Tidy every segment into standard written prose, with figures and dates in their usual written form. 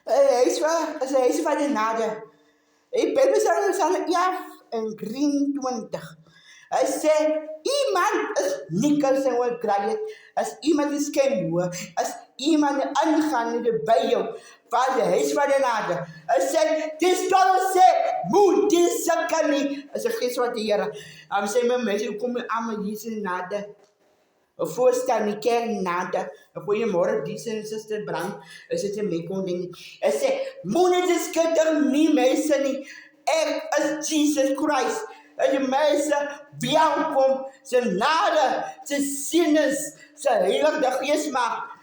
Hy is van die nade. Die Bybel sal 11:23. Hy sê, iemand is nikkel sy wil kry het, as iemand is ken hoor, as iemand aangaan by jou, van die huis van die nade. Hy sê, dis tot sê, moet die sikkel nie, as die gees van die Here. Hy sê, my mense, kom aan met Jesus nade. Voorstel die kerk nade. Goeiemôre, die suster Brand. Is dit 'n meekonding? Hy sê, moenie die skitter nie mense nie. Ek is Jesus Christ. En die mense welkom, sy nade, sy sinnes, sy heilige gees maak.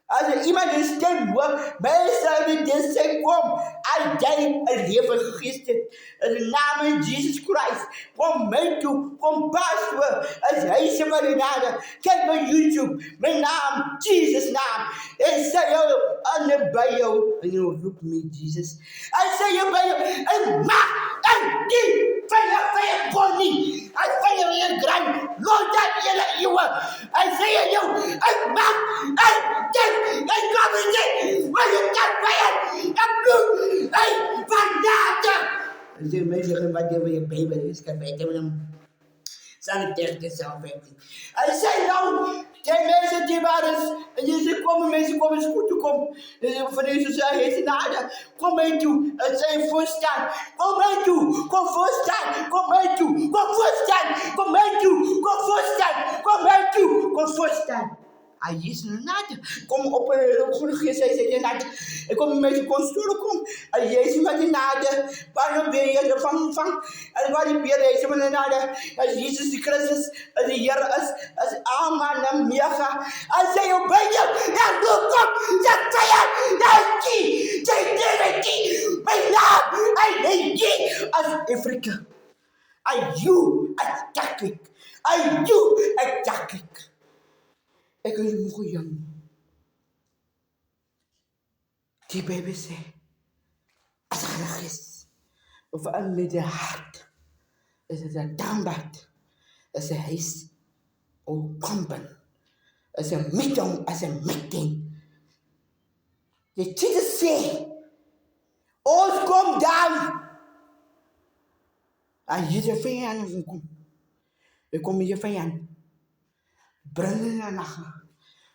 As iemand die stem hoor, mense die sê kom, al jy 'n lewe gegees het, in die naam van Jesus Christ, kom my toe, kom pastoor, as hy se van die nade, kyk by YouTube, my naam, Jesus naam, en sê jou, aan by jou, en jy roep my Jesus, en sê jou by jou, en maak, en die, van jou koning, en van jou grand, Lord dat jylle eeuwe, en sê jou, en maak, en dit, en kom in dit, want jy kan by het, en bloed, en vandaag, en sê my zeggen, wat jy by jou Bijbel is, kan weten met hem, sanitair zelf weten. En sê nou, die mensen die waar is, en jy sê, kom, mensen kom eens goed toe, kom, van Jesus sê, hy is nade, kom my toe, en sê, voorstaan, kom my toe, kom voorstaan, kom my toe, kom voorstaan, kom my toe, kom voorstaan, kom my toe, kom voorstaan. Hy is nade, kom op een goede geest, hy sê, nade, en kom met die konstoren, kom, en jy is met die nade, waarom ben jy er van, en waar die beer, hy is met die nade, as Jesus die Christus, as die Heer is, as Amen en Mega, en sê jou by jou, en kom, sê vijand, sê my naam, en jy, as Afrika, en you, as Catholic, en you, as Catholic. Ek is moe jong. Die Bybel sê, as hy is, of al met die hart, is het een dankbaar, is een huis, of kampen, is een meeting. Die Jesus sê, ons kom dan, en jy is een vijand, ek kom met jy vijand, bring hulle na nacht,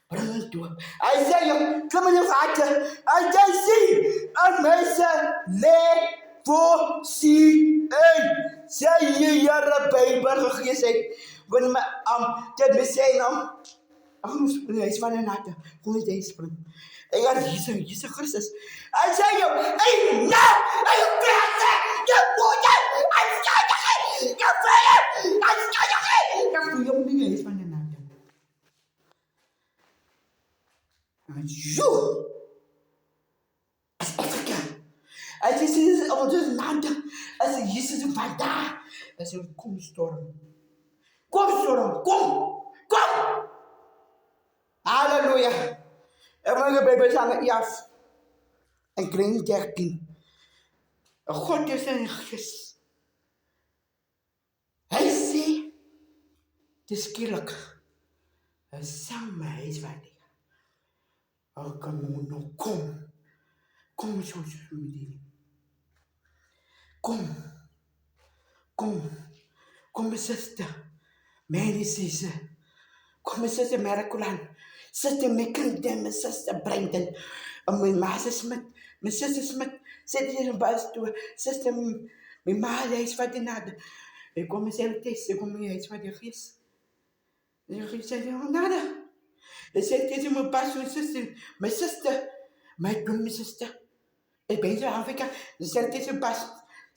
bring hulle toe. Hy sê jou, klim in jou harte, en jy sien, en mense leer voorsien, sê jy Here Bybel gegees het, wanneer my, dit my sê nou, hy is van die nate, kom jy spring. En ja, Jesus Christus, hy sê jou, jy praat, jy moeder, jy skadige, jy vijand, jy skadige, jy voel jy is van die nate. En joe, as Afrika, as Jesus ons nade, as Jesus vandaag, as hy kom storm, kom, halleluja, en my Bybel sê aan Eers, en klein 13, God is in gees, hy sê, dis skielik, hy sang my huis van die, kan nou kom soos met die, kom my sister, Medisise, kom my sister Merikulan, sister my kindin, my sister Brandon, en my ma Smit, my sister Smit, sit hier in bas toe, sister, my ma huis van die nade, ek kom myself tes, ek kom my huis van die gees, en die gees sê, nade, hy sê tegen my pas, my sister, my sister, ek ben so Afrika, hy sê tegen my pas,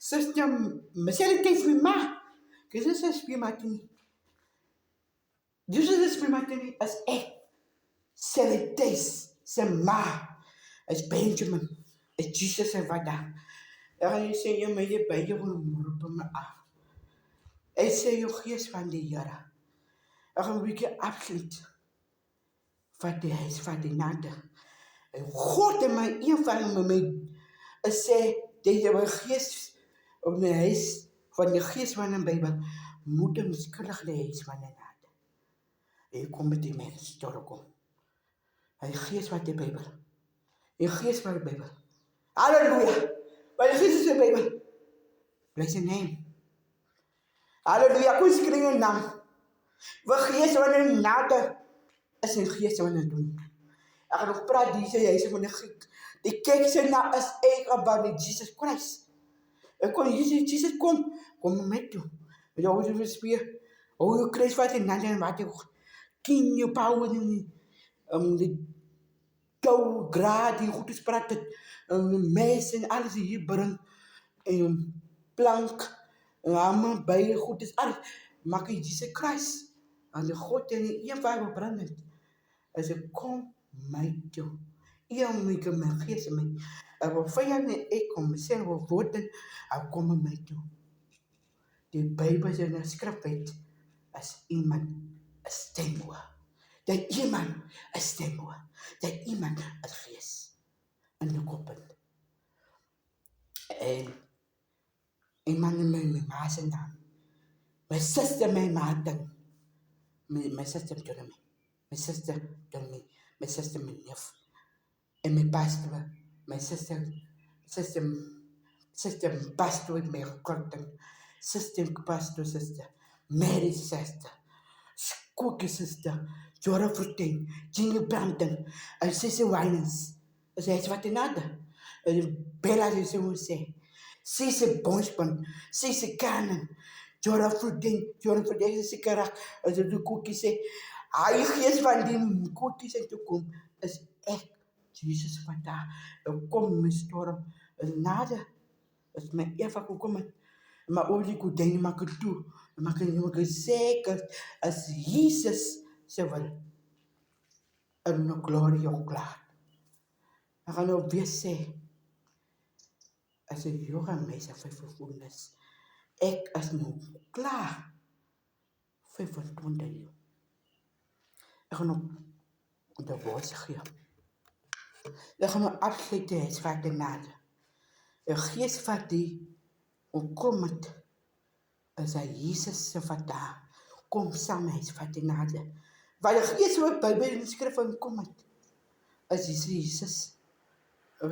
sister, my sê tegen my ma, kijk, dit is my matini. Dus is my matini, as ek, sê sy ma, as Benjamin, as Jesus en wat daar. En hy sê, jy my jy by jou roep my af. Hy sê, jou gees van die Here, ek gaan 'n bietjie afsluit, van die huis van die nade. En God in my eenvoudig moment sê, dat jy my gees op my huis van die gees van die Bybel moet hem skuldig die huis van die nade. En kom met die mens terugkom. Hy gees van die Bybel. Die gees van die Bijbel. Halleluja. Bij de geest is de Bijbel. Bless zijn naam. Halleluja. Kom skring een naam. We gees van een nade. Is een gees van een doen. Ik ga nog praten deze juist van de Griek. Die kijkt ze naar als eigen van Jesus Christ. Ik kon Jesus kom met toe. Met jou te verspier. Oh, je krijgt wat in handen en wat je kin je power in de touw, graad die goed is praten. De meis en alles die hier brengt. En een plank. En allemaal bij je goed is alles. Maak je Jesus Christ. En de God en de een waar we branden. As ek kom my toe. Een my kan my gees my. En wat vyand en ek kom sê wat woord en kom my toe. Die Bybel se na skrif het as iemand 'n stem hoor. Dat iemand 'n stem hoor. Dat iemand 'n gees in die kop het. En iemand in my ma se naam. My suster my ma ding. My suster doen my. My sister told me, my sister, my neef, and my pastor, my sister pastor with my contact, sister, pastor, sister, Mary's sister, Cookie sister, Jora Fruiting, Jingle Brampton, and Sister Winans. That's what another. Bella is who say, Sister Bonspun, Sister Cannon, Jora Fruiting is a karak, as the cookie say. Hy gees van die koekies en toe kom, is ek, Jesus wat daar, kom my storm, is nade, is my Eva gekom het, maar oor die kodijn maak het toe, maak het zeker, as Jesus se wil, in die glorie ook klaar. Ek gaan nou weer sê, as een jonge meisje van vervoernis, ek is nou klaar, 25 jaar. Ik ga nog de woord zeggen. Ik ga nog afsluiten het van de nade. De geest van die omkomend is dat Jezus van daar. Kom samen het van de nade. Waar de geest van de Bijbel in de schrift omkomend is Jezus.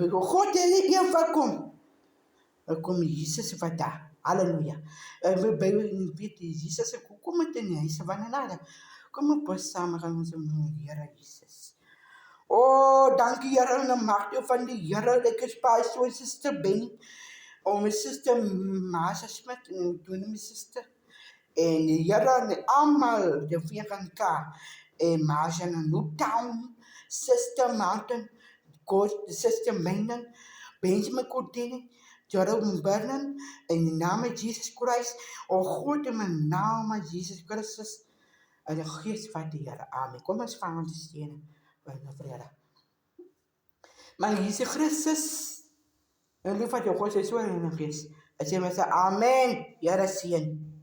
God is niet van kom. Dan komt Jezus van daar. Halleluja. En de Bijbel weet Jezus is omkomend en hij is van de nade. Kom op samen gaan ons Here Jesus. Oh, dankie Here, na mag van die Here. Ek is pas so suster Ben. Oh, my suster Masha Smith en toen my suster. En die Here en almal die VNK en Masha na Newtown, Sister Mountain, God, Sister Menon, Benjamin Cordini, Jerome Vernon, in de naam van Jesus Christ. Oh God, in mijn naam Jesus Christus. En de geest van de Heer. Amen. Kom eens van ons stenen. Vrede. Maar Jezus Christus. En lief wat je God is zo in de geest. En zeg maar, amen. Heer, zien.